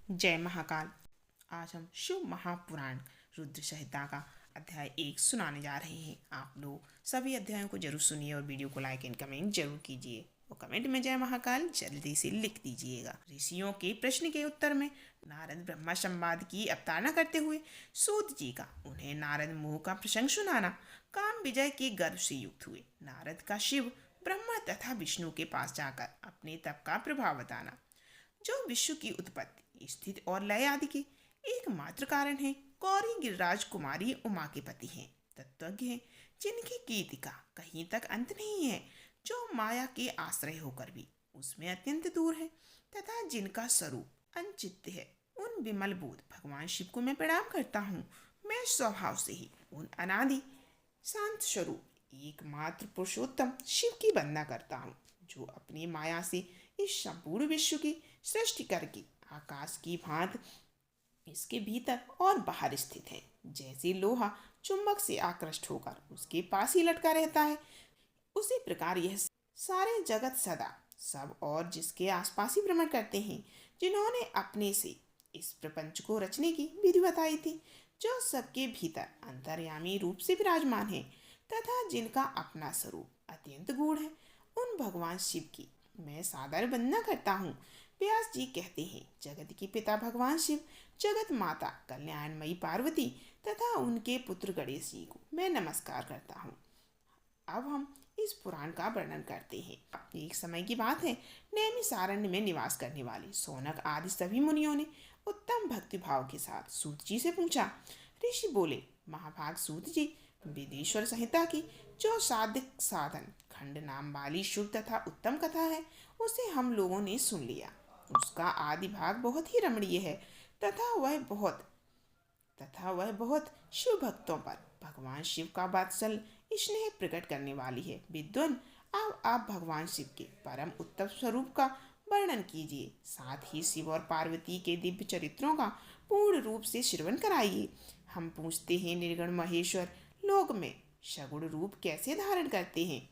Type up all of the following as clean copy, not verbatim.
जय महाकाल। आज हम शिव महापुराण रुद्र संहिता का अध्याय 1 सुनाने जा रहे हैं। आप लोग सभी अध्यायों को जरूर सुनिए और वीडियो को लाइक एंड कमेंट जरूर कीजिए और कमेंट में जय महाकाल जल्दी से लिख दीजिएगा। ऋषियों के प्रश्न के उत्तर में नारद ब्रह्मा संवाद की अवतारणा करते हुए सूत जी का उन्हें नारद मोह का प्रसंग सुनाना, काम विजय के गर्व से युक्त हुए नारद का शिव ब्रह्मा तथा विष्णु के पास जाकर अपने तप का प्रभाव बताना, जो विश्व की उत्पत्ति, स्थिति और लय आदि के एकमात्र कारण है। गौरी गिरिराज कुमारी उमा के पति हैं, तत्वज्ञ हैं, जिनकी कीर्ति का कहीं तक अंत नहीं है, जो माया के आश्रय होकर भी उसमें अत्यंत दूर है तथा जिनका स्वरूप अनचित्य है। उन विमल बोध भगवान शिव को मैं प्रणाम करता हूँ। मैं स्वभाव से ही उन अनादि शांत स्वरूप एकमात्र पुरुषोत्तम शिव की वंदना करता हूँ, जो अपनी माया से इस संपूर्ण विश्व की सृष्टि करके आकाश की भांति इसके भीतर और बाहर स्थित है। जैसे लोहा चुंबक से आकृष्ट होकर उसके पास ही लटका रहता है, उसी प्रकार यह सारे जगत सदा सब और जिसके आसपास ही भ्रमण करते हैं, जिन्होंने अपने से इस प्रपंच को रचने की विधि बताई थी, जो सबके भीतर अंतर्यामी रूप से विराजमान है तथा जिनका अपना स्वरूप अत्यंत गूढ़ है। उन भगवान शिव की मैं सादर वंदना करता हूँ। व्यास जी कहते हैं, जगत के पिता भगवान शिव, जगत माता कल्याणमयी पार्वती तथा उनके पुत्र गणेश जी को मैं नमस्कार करता हूँ। अब हम इस पुराण का वर्णन करते हैं। एक समय की बात है, नैमिषारण्य में निवास करने वाले सौनक आदि सभी मुनियों ने उत्तम भक्ति भाव के साथ सूत जी से पूछा। ऋषि बोले, महाभाग सूत जी, वेदेश्वर संहिता की जो साध्य साधन खंड नाम वाली शुभ तथा उत्तम कथा है, उसे हम लोगों ने सुन लिया। उसका आदि भाग बहुत ही रमणीय है तथा वह बहुत शिव भक्तों पर भगवान शिव का वात्सल स्नेह प्रकट करने वाली है। विद्वान, अब आप भगवान शिव के परम उत्तम स्वरूप का वर्णन कीजिए, साथ ही शिव और पार्वती के दिव्य चरित्रों का पूर्ण रूप से श्रवण कराइए। हम पूछते हैं, निर्गुण महेश्वर लोक में सगुण रूप कैसे धारण करते हैं?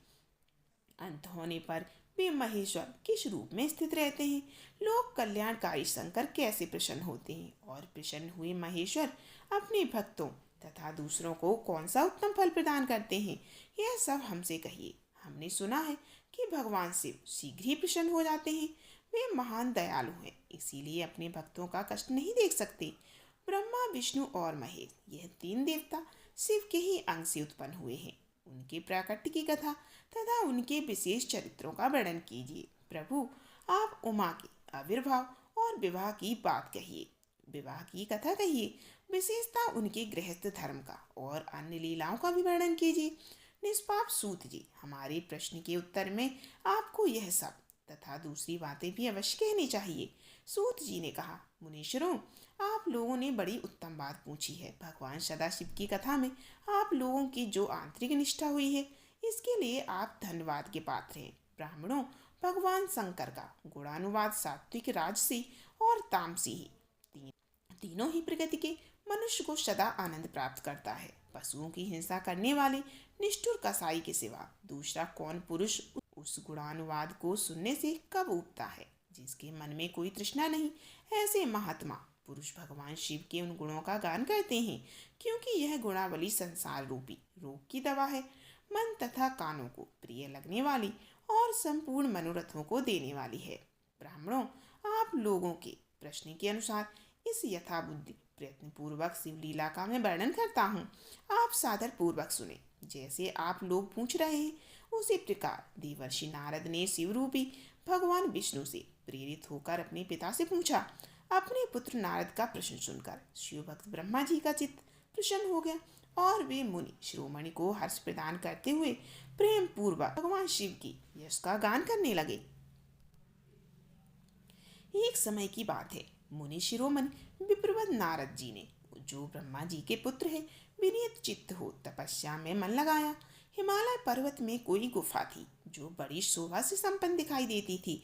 अंत होने पर वे महेश्वर किस रूप में स्थित रहते हैं? लोक कल्याणकारी शंकर कैसे प्रसन्न होते हैं? और प्रसन्न हुए महेश्वर अपने भक्तों तथा दूसरों को कौन सा उत्तम फल प्रदान करते हैं? यह सब हमसे कहिए। हमने सुना है कि भगवान शिव शीघ्र ही प्रसन्न हो जाते हैं। वे महान दयालु हैं, इसीलिए अपने भक्तों का कष्ट नहीं देख सकते। ब्रह्मा, विष्णु और महेश, यह तीन देवता शिव के ही अंग से उत्पन्न हुए हैं। उनके प्राकट्य की कथा तथा उनके विशेष चरित्रों का वर्णन कीजिए। प्रभु, आप उमा के आविर्भाव और विवाह की बात कहिए, विवाह की कथा कहिए, विशेषता उनके गृहस्थ धर्म का और अन्य लीलाओं का भी वर्णन कीजिए। निष्पाप सूत जी, हमारे प्रश्न के उत्तर में आपको यह सब तथा दूसरी बातें भी अवश्य कहनी चाहिए। सूत जी ने कहा, मुनीश्वरों, आप लोगों ने बड़ी उत्तम बात पूछी है। भगवान सदाशिव की कथा में आप लोगों की जो आंतरिक निष्ठा हुई है, इसके लिए आप धन्यवाद के पात्र हैं। ब्राह्मणों, भगवान शंकर का गुणानुवाद सात्विक, राजसी और तामसी ही तीनों ही प्रकृति के मनुष्य को सदा आनंद प्राप्त करता है। पशुओं की हिंसा करने वाले निष्ठुर कसाई के सिवा दूसरा कौन पुरुष उस गुणानुवाद को सुनने से कब उठता है? जिसके मन में कोई तृष्णा नहीं, ऐसे महात्मा पुरुष भगवान शिव के उन गुणों का गान करते हैं, क्योंकि यह गुणावली संसार रूपी रोग की दवा है, मन तथा कानों को प्रिय लगने वाली और संपूर्ण मनोरथों को देने वाली है। ब्राह्मणों, आप लोगों के प्रश्न के अनुसार इस यथाबुद्धि प्रयत्न पूर्वक शिवलीला का मैं वर्णन करता हूँ। आप सादर पूर्वक सुने। जैसे आप लोग पूछ रहे हैं, उसी प्रकार देवर्षि नारद ने शिवरूपी भगवान विष्णु से प्रेरित होकर अपने पिता से पूछा। अपने पुत्र नारद का प्रश्न सुनकर शिव भक्त ब्रह्मा जी का चित्त प्रसन्न हो गया और वे मुनि शिरोमणि को हर्ष प्रदान करते हुए प्रेम पूर्वक भगवान शिव की यश का गान करने लगे। एक समय की बात है, मुनि शिरोमणि विप्रवद नारद जी ने, जो ब्रह्मा जी के पुत्र हैं, विनीत चित्त हो तपस्या में मन लगाया। हिमालय पर्वत में कोई गुफा थी, जो बड़ी शोभा से संपन्न दिखाई देती थी।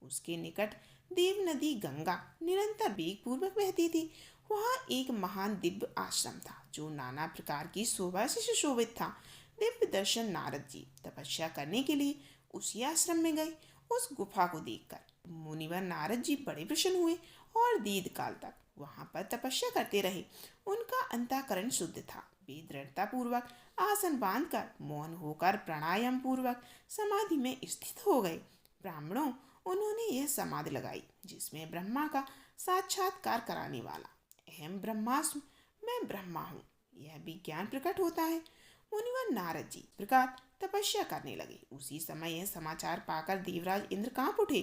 उसके निकट देव नदी गंगा निरंतर वेग पूर्वक बहती थी। वहाँ एक महान दिव्य आश्रम था, जो नाना प्रकार की शोभा से सुशोभित था। दिव्य दर्शन नारद जी तपस्या करने के लिए उसी आश्रम में गए। उस गुफा को देखकर मुनिवर नारद जी बड़े प्रसन्न हुए और दीर्घ काल तक वहां पर तपस्या करते रहे। उनका अंतःकरण शुद्ध था। वे दृढ़ता पूर्वक आसन बांधकर मौन होकर प्राणायाम पूर्वक समाधि में स्थित हो गए। ब्राह्मणों, उन्होंने यह समाधि लगाई जिसमें ब्रह्मा का साक्षात्कार कराने वाला अहम ब्रह्मास्मि, मैं ब्रह्मा हूँ, यह भी ज्ञान प्रकट होता है। मुनिवर नारद जी प्रकार तपस्या करने लगे। उसी समय यह समाचार पाकर देवराज इंद्र कांप उठे।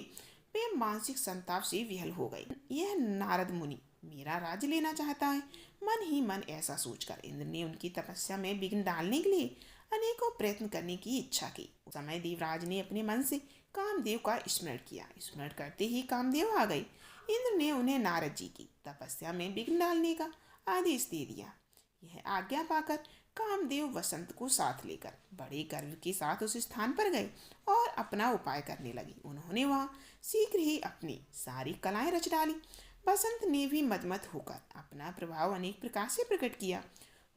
वे मानसिक संताप से विहल हो गए। यह नारद मुनि मेरा राज्य लेना चाहता है। मन ही मन ऐसा सोचकर इंद्र ने उनकी तपस्या में विघ्न डालने के लिए अनेकों प्रयत्न करने की इच्छा की। उस समय देवराज ने अपने मन से कामदेव का स्मरण किया। स्मरण करते ही कामदेव आ गए। इंद्र ने उन्हें नारद जी की तपस्या में विघ्न डालने का आदेश दे दिया। यह आज्ञा पाकर कामदेव वसंत को साथ लेकर बड़े गर्व के साथ उस स्थान पर गए और अपना उपाय करने लगे। उन्होंने वहां शीघ्र ही अपनी सारी कलाएं रच डाली। बसंत ने भी मदमत होकर अपना प्रभाव अनेक प्रकार से प्रकट किया।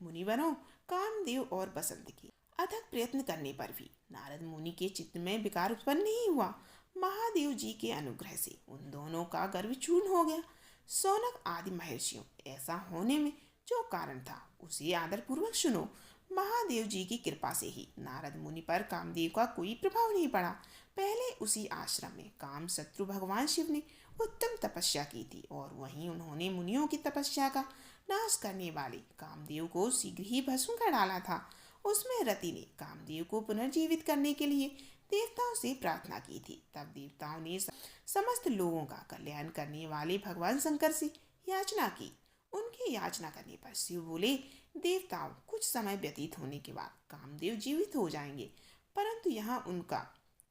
मुनिवरों, कामदेव और बसंत के अथक प्रयत्न करने पर भी नारद मुनि के चित्त में विकार उत्पन्न नहीं हुआ। महादेव जी के अनुग्रह से उन दोनों का गर्व चूर्ण हो गया। सौनक आदि महर्षियों, ऐसा होने में जो कारण था उसे आदर पूर्वक सुनो। महादेव जी की कृपा से ही नारद मुनि पर कामदेव का कोई प्रभाव नहीं पड़ा। पहले उसी आश्रम में काम शत्रु भगवान शिव ने उत्तम तपस्या की थी और वहीं उन्होंने मुनियों की तपस्या का नाश करने वाले कामदेव को शीघ्र ही भस्म कर डाला था। उसमें रति ने कामदेव को पुनर्जीवित करने के लिए देवताओं से प्रार्थना की थी। तब देवताओं ने समस्त लोगों का कल्याण करने वाले भगवान शंकर से याचना की। उनकी याचना करने पर शिव बोले, देवताओं, कुछ समय व्यतीत होने के बाद कामदेव जीवित हो जाएंगे, परंतु यहाँ उनका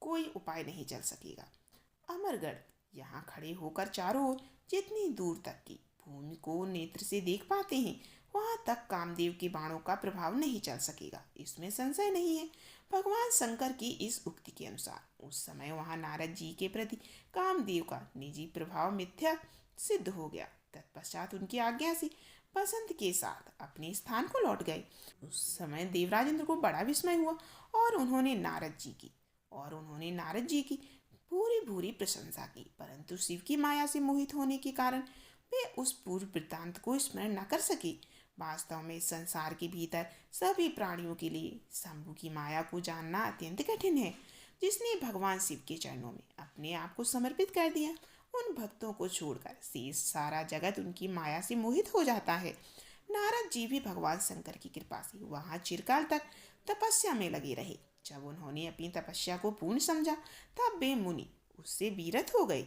कोई उपाय नहीं चल सकेगा। अमरगढ़, यहाँ खड़े होकर चारों ओर जितनी दूर तक की भूमि को नेत्र से देख पाते हैं, वहां तक कामदेव के बाणों का प्रभाव नहीं चल सकेगा, इसमें संशय नहीं है। भगवान शंकर की इस उक्ति के अनुसार उस समय वहां नारद जी के प्रति कामदेव का निजी प्रभाव मिथ्या सिद्ध हो गया। तत्पश्चात उनकी आज्ञा से बसंत के साथ अपने स्थान को लौट गए। उस समय देवराज इंद्र को बड़ा विस्मय हुआ और उन्होंने नारद जी की पूरी पूरी प्रशंसा की, परंतु शिव की माया से मोहित होने के कारण वे उस पूर्व वृत्तांत को स्मरण न कर सके। वास्तव में संसार के भीतर सभी प्राणियों के लिए शंभु की माया को जानना अत्यंत कठिन है। जिसने भगवान शिव के चरणों में अपने आप को समर्पित कर दिया, उन भक्तों को छोड़कर शेष सारा जगत उनकी माया से मोहित हो जाता है। नारद जी भी भगवान शंकर की कृपा से वहां चिरकाल तक तपस्या में लगे रहे। जब उन्होंने अपनी तपस्या को पूर्ण समझा, तब वे मुनि उससे विरत हो गए।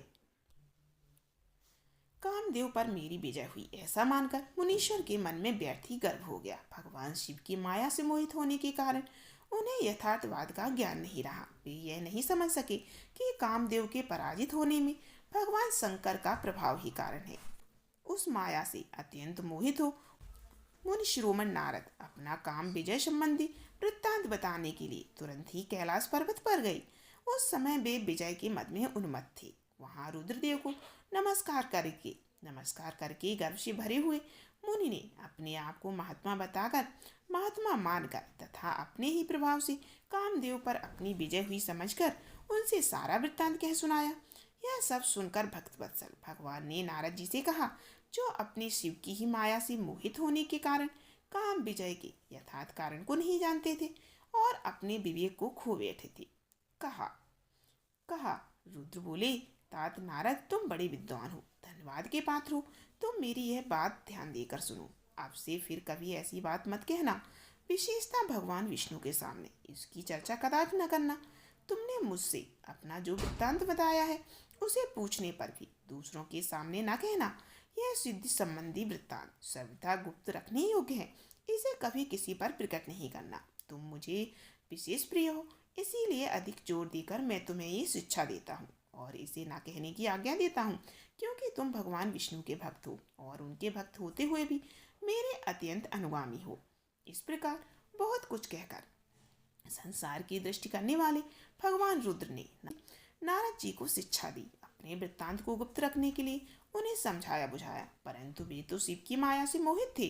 कामदेव पर मेरी विजय हुई ऐसा मानकर मुनीश्वर के मन में व्यर्थ ही गर्व हो गया। भगवान शिव की माया से मोहित होने के कारण उन्हें यथार्थवाद का ज्ञान नहीं रहा। वे यह नहीं समझ सके कि कामदेव के पराजित होने में भगवान शंकर का प्रभाव ही कारण है। उस माया से अत्यंत मोहित हो मुनि शिरोमणि नारद अपना काम विजय संबंधी वृत्तांत बताने के लिए तुरंत ही कैलाश पर्वत पर गए। उस समय वे विजय के मद में उन्मत्त थे। वहां रुद्रदेव को नमस्कार करके गर्व से भरे हुए मुनि ने अपने आप को महात्मा मानकर तथा अपने ही प्रभाव से कामदेव पर अपनी विजय हुई समझकर उनसे सारा वृत्तांत कह सुनाया। यह सब सुनकर भक्तवत्सल भगवान ने नारद जी से कहा, जो अपने शिव की ही माया से मोहित होने के कारण काम विजय के यथार्थ कारण को नहीं जानते थे और अपने विवेक को खो बैठे थे। कहा रुद्र बोले, तात नारद, तुम बड़े विद्वान हो, धन्यवाद के पात्र हो। तुम मेरी यह बात ध्यान देकर सुनो। अब से फिर कभी ऐसी बात मत कहना, विशेषता भगवान विष्णु के सामने इसकी चर्चा कदापि न करना। तुमने मुझसे अपना जो वृत्तांत बताया है उसे पूछने पर भी दूसरों के सामने न कहना। यह सिद्धि संबंधी वृत्तांत सर्वथा गुप्त रखने योग्य है, इसे कभी किसी पर प्रकट नहीं करना। तुम मुझे विशेष प्रिय हो, इसीलिए अधिक जोर देकर मैं तुम्हें ये शिक्षा देता हूँ और इसे ना कहने की आज्ञा देता हूँ, क्योंकि तुम भगवान विष्णु के भक्त हो और उनके भक्त होते हुए भी मेरे अत्यंत अनुगामी हो। इस प्रकार बहुत कुछ कहकर संसार की दृष्टि करने वाले भगवान रुद्र ने नारद जी को शिक्षा दी। अपने वृत्तांत को गुप्त रखने के लिए उन्हें समझाया बुझाया, परंतु वे तो शिव की माया से मोहित थे,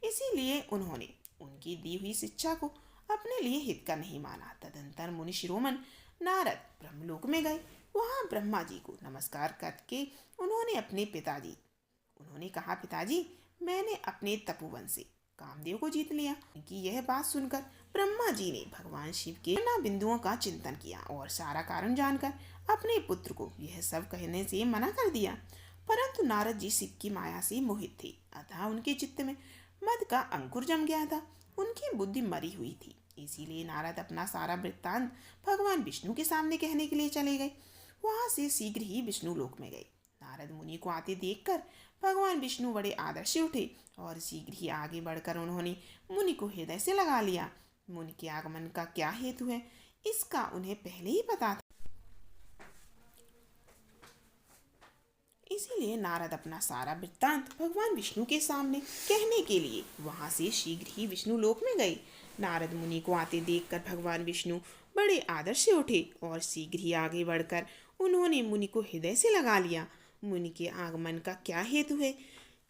इसीलिए उन्होंने उनकी दी हुई शिक्षा को अपने लिए हित का नहीं माना। तदंतर मुनि शिरोमणि नारद ब्रह्मलोक में गए। वहाँ ब्रह्मा जी को नमस्कार करके उन्होंने कहा, पिताजी, मैंने अपने तपोवन से कामदेव को जीत लिया। उनकी यह बात सुनकर ब्रह्मा जी ने भगवान शिव के नाना बिंदुओं का चिंतन किया और सारा कारण जानकर अपने पुत्र को यह सब कहने से मना कर दिया। परंतु नारद जी शिव की माया से मोहित थे, अतः उनके चित्त में मद का अंकुर जम गया था। उनकी बुद्धि मरी हुई थी। इसीलिए नारद अपना सारा वृत्तांत भगवान विष्णु के सामने कहने के लिए चले गए। वहां से शीघ्र ही विष्णु लोक में गए। नारद मुनि को आते देखकर भगवान विष्णु बड़े आदर से उठे और शीघ्र ही आगे बढ़कर उन्होंने मुनि को हृदय से लगा लिया। मुनि के आगमन का क्या हेतु है, इसका उन्हें पहले ही पता था। इसीलिए नारद अपना सारा वृत्तांत भगवान विष्णु के सामने कहने के लिए वहां से शीघ्र ही विष्णु लोक में गए। नारद मुनि को आते देखकर भगवान विष्णु बड़े आदर से उठे और शीघ्र ही आगे बढ़कर उन्होंने मुनि को हृदय से लगा लिया। मुनि के आगमन का क्या हेतु है,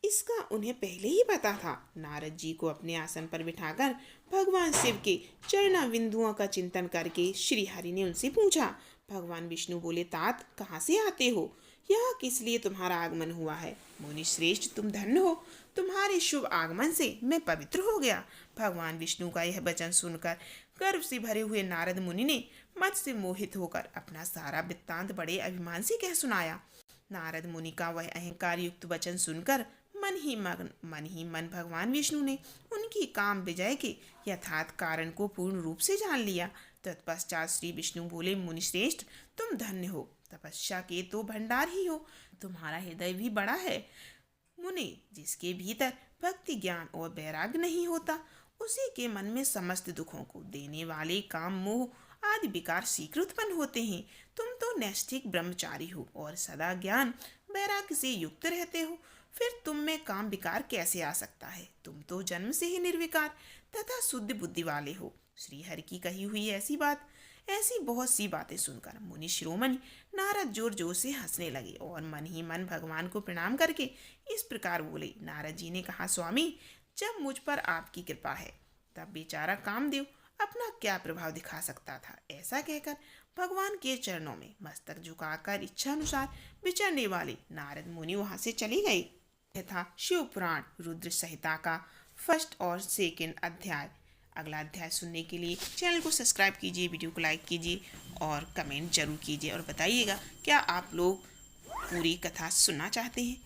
इसका उन्हें पहले ही पता था। नारद जी को अपने आसन पर बिठाकर भगवान शिव के चरण बिंदुओं का चिंतन करके श्री हरि ने उनसे पूछा। भगवान विष्णु बोले, तात, कहाँ से आते हो? यह किस लिए तुम्हारा आगमन हुआ है? मुनि श्रेष्ठ, तुम धन्य हो, तुम्हारे शुभ आगमन से मैं पवित्र हो गया। भगवान विष्णु का यह वचन सुनकर गर्व से भरे हुए नारद मुनि ने मत से मोहित होकर अपना सारा वृत्तांत बड़े अभिमान से कह सुनाया। नारद मुनि का वह अहंकार युक्त वचन सुनकर मन ही मन भगवान विष्णु ने उनकी काम विजय के यथार्थ कारण को पूर्ण रूप से जान लिया। तत्पश्चात श्री विष्णु बोले, मुनि श्रेष्ठ, तुम धन्य हो, तपस्या के तो भंडार ही हो, तुम्हारा हृदय भी बड़ा है। मुनि, जिसके भीतर भक्ति, ज्ञान और वैराग्य नहीं होता, उसी के मन में समस्त दुखों को देने वाले काम, मोह आदि विकार शीघ्र उत्पन्न होते हैं। तुम तो नैष्ठिक ब्रह्मचारी हो और सदा ज्ञान वैराग्य से युक्त रहते हो, फिर तुम में काम विकार कैसे आ सकता है? तुम तो जन्म से ही निर्विकार तथा शुद्ध बुद्धि वाले हो। श्री हरि की कही हुई ऐसी बहुत सी बातें सुनकर मुनि शिरोमणि नारद जोर जोर से हंसने लगे और मन ही मन भगवान को प्रणाम करके इस प्रकार बोले। नारद जी ने कहा, स्वामी, जब मुझ पर आपकी कृपा है, तब बेचारा कामदेव अपना क्या प्रभाव दिखा सकता था? ऐसा कहकर भगवान के चरणों में मस्तक झुकाकर इच्छा अनुसार विचरने वाले नारद मुनि वहां से चले गए। यह था शिव पुराण रुद्र संहिता का फर्स्ट और सेकंड अध्याय। अगला अध्याय सुनने के लिए चैनल को सब्सक्राइब कीजिए, वीडियो को लाइक कीजिए और कमेंट जरूर कीजिए और बताइएगा क्या आप लोग पूरी कथा सुनना चाहते हैं।